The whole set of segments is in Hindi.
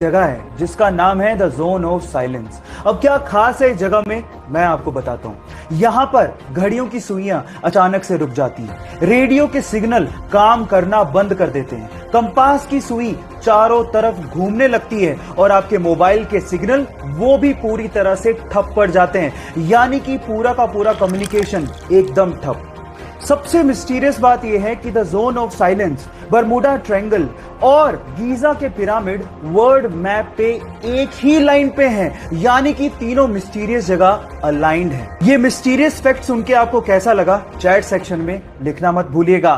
जगह है जिसका नाम है द जोन ऑफ साइलेंस। अब क्या खास है इस जगह में, मैं आपको बताता हूं। यहां पर घड़ियों की सुइयां अचानक से रुक जाती हैं, रेडियो के सिग्नल काम करना बंद कर देते हैं, कंपास की सुई चारों तरफ घूमने लगती है और आपके मोबाइल के सिग्नल वो भी पूरी तरह से ठप पड़ जाते हैं, यानी कि पूरा का पूरा कम्युनिकेशन एकदम ठप। सबसे मिस्टीरियस बात यह है कि the zone of silence, Bermuda triangle और गीजा के पिरामिड वर्ल्ड मैप पे एक ही लाइन पे हैं, यानी कि तीनों मिस्टीरियस जगह अलाइंड है। ये मिस्टीरियस फैक्ट सुन के आपको कैसा लगा, चैट सेक्शन में लिखना मत भूलिएगा।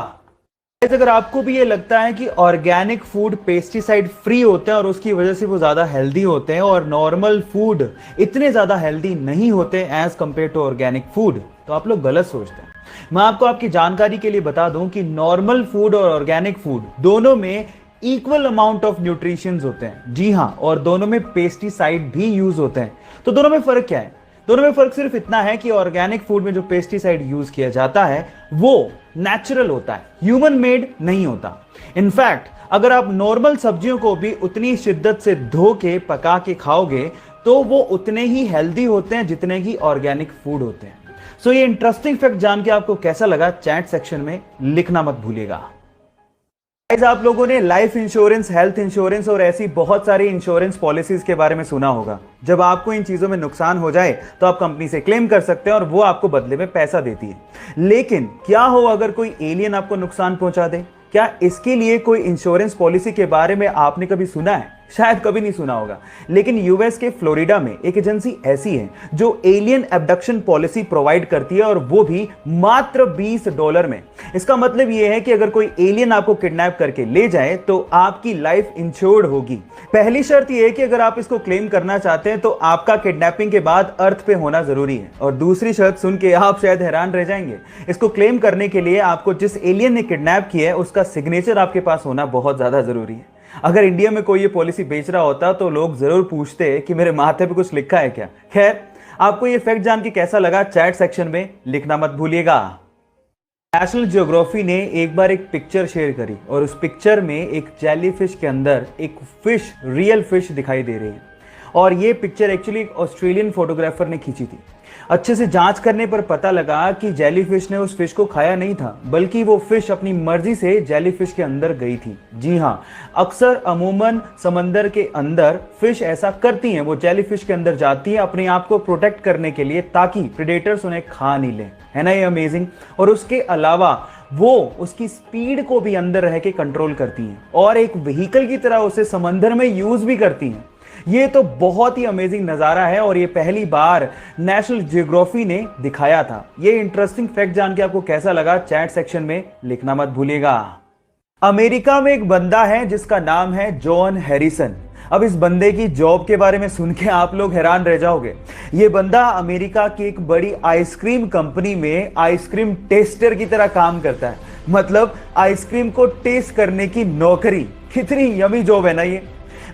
अगर आपको भी ये लगता है कि ऑर्गेनिक फूड पेस्टिसाइड फ्री होते हैं और उसकी वजह से वो ज्यादा हेल्दी होते हैं और नॉर्मल फूड इतने ज्यादा हेल्दी नहीं होते as compare to organic food, तो आप लोग गलत सोचते हैं। मैं आपको आपकी जानकारी के लिए बता दूं कि नॉर्मल फूड और ऑर्गेनिक फूड दोनों में इक्वल अमाउंट ऑफ न्यूट्रिशंस होते हैं। जी हां, और दोनों में पेस्टिसाइड भी यूज होते हैं। तो दोनों में फर्क क्या है? दोनों में फर्क सिर्फ इतना है कि ऑर्गेनिक फूड में जो पेस्टिसाइड यूज किया जाता है वो नेचुरल होता है, ह्यूमन मेड नहीं होता। इनफैक्ट अगर आप नॉर्मल सब्जियों को भी उतनी शिद्दत से धो के पका के खाओगे तो वो उतने ही हेल्दी होते हैं जितने ही ऑर्गेनिक फूड होते हैं। सो ये इंटरेस्टिंग फैक्ट जान के आपको कैसा लगा, चैट सेक्शन में लिखना मत भूलिएगा। आप लोगों ने लाइफ इंश्योरेंस, हेल्थ इंश्योरेंस और ऐसी बहुत सारी इंश्योरेंस पॉलिसीज के बारे में सुना होगा। जब आपको इन चीजों में नुकसान हो जाए तो आप कंपनी से क्लेम कर सकते हैं और वो आपको बदले में पैसा देती है। लेकिन क्या हो अगर कोई एलियन आपको नुकसान पहुंचा दे? क्या इसके लिए कोई इंश्योरेंस पॉलिसी के बारे में आपने कभी सुना है? शायद कभी नहीं सुना होगा। लेकिन यूएस के फ्लोरिडा में एक एजेंसी ऐसी है जो एलियन एब्डक्शन पॉलिसी प्रोवाइड करती है और वो भी मात्र $20 में। इसका मतलब यह है कि अगर कोई एलियन आपको किडनैप करके ले जाए तो आपकी लाइफ इंश्योर्ड होगी। पहली शर्त यह है कि अगर आप इसको क्लेम करना चाहते हैं तो आपका किडनैपिंग के बाद अर्थ पे होना जरूरी है। और दूसरी शर्त सुन के आप शायद हैरान रह जाएंगे। इसको क्लेम करने के लिए आपको जिस एलियन ने किडनैप किया है उसका सिग्नेचर आपके पास होना बहुत ज्यादा जरूरी है। अगर इंडिया में कोई ये पॉलिसी बेच रहा होता तो लोग जरूर पूछते कि मेरे माथे पे कुछ लिखा है क्या। खैर, आपको ये फैक्ट जान के कैसा लगा, चैट सेक्शन में लिखना मत भूलिएगा। नेशनल ज्योग्राफी ने एक बार एक पिक्चर शेयर करी और उस पिक्चर में एक जेलीफिश के अंदर एक फिश, रियल फिश दिखाई दे रही है। और ये पिक्चर एक्चुअली एक ऑस्ट्रेलियन फोटोग्राफर ने खींची थी। अच्छे से जांच करने पर पता लगा कि जेलीफिश ने उस फिश को खाया नहीं था, बल्कि वो फिश अपनी मर्जी से जेलीफिश के अंदर गई थी। जी हां, अक्सर अमूमन समंदर के अंदर फिश ऐसा करती हैं, वो जेलीफिश के अंदर जाती हैं अपने आप को प्रोटेक्ट करने के लिए ताकि प्रेडेटर्स उन्हें खा नहीं लें। है ना ये अमेजिंग? और उसके अलावा वो उसकी स्पीड को भी अंदर रह के कंट्रोल करती हैं और एक व्हीकल की तरह उसे समंदर में यूज भी करती हैं। ये तो बहुत ही अमेजिंग नजारा है और ये पहली बार नेशनल ज्योग्राफी ने दिखाया था। ये इंटरेस्टिंग फैक्ट जान के आपको कैसा लगा, चैट सेक्शन में लिखना मत भूलिएगा। अमेरिका में एक बंदा है जिसका नाम है जॉन हैरिसन। अब इस बंदे की जॉब के बारे में सुन के आप लोग हैरान रह जाओगे। ये बंदा अमेरिका की एक बड़ी आइसक्रीम कंपनी में आइसक्रीम टेस्टर की तरह काम करता है। मतलब आइसक्रीम को टेस्ट करने की नौकरी। कितनी यमी जॉब है ना ये।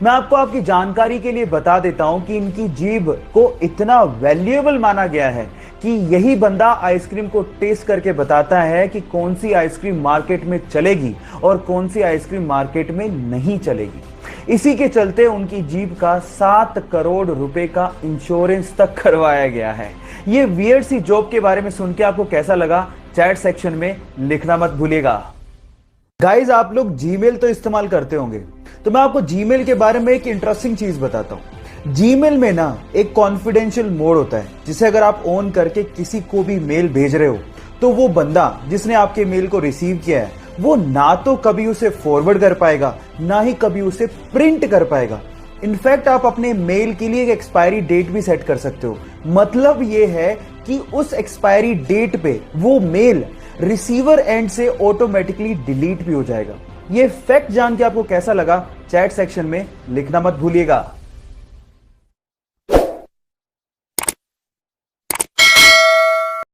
मैं आपको आपकी जानकारी के लिए बता देता हूं कि इनकी जीभ को इतना वैल्यूएबल माना गया है कि यही बंदा आइसक्रीम को टेस्ट करके बताता है कि कौन सी आइसक्रीम मार्केट में चलेगी और कौन सी आइसक्रीम मार्केट में नहीं चलेगी। इसी के चलते उनकी जीभ का 7 करोड़ रुपए का इंश्योरेंस तक करवाया गया है। ये वियर्ड सी जॉब के बारे में सुन के आपको कैसा लगा, चैट सेक्शन में लिखना मत भूलिएगा। गाइज, आप लोग जीमेल तो इस्तेमाल करते होंगे, तो मैं आपको जीमेल के बारे में एक इंटरेस्टिंग चीज बताता हूं। जीमेल में ना एक कॉन्फिडेंशियल मोड होता है जिसे अगर आप ऑन करके किसी को भी मेल भेज रहे हो तो वो बंदा जिसने आपके मेल को रिसीव किया है वो ना तो कभी उसे फॉरवर्ड कर पाएगा ना ही कभी उसे प्रिंट कर पाएगा। इनफैक्ट आप अपने मेल के लिए एक एक्सपायरी डेट भी सेट कर सकते हो। मतलब ये है कि उस एक्सपायरी डेट पे वो मेल रिसीवर एंड से ऑटोमेटिकली डिलीट भी हो जाएगा। ये फैक्ट जान के आपको कैसा लगा, चैट सेक्शन में लिखना मत भूलिएगा।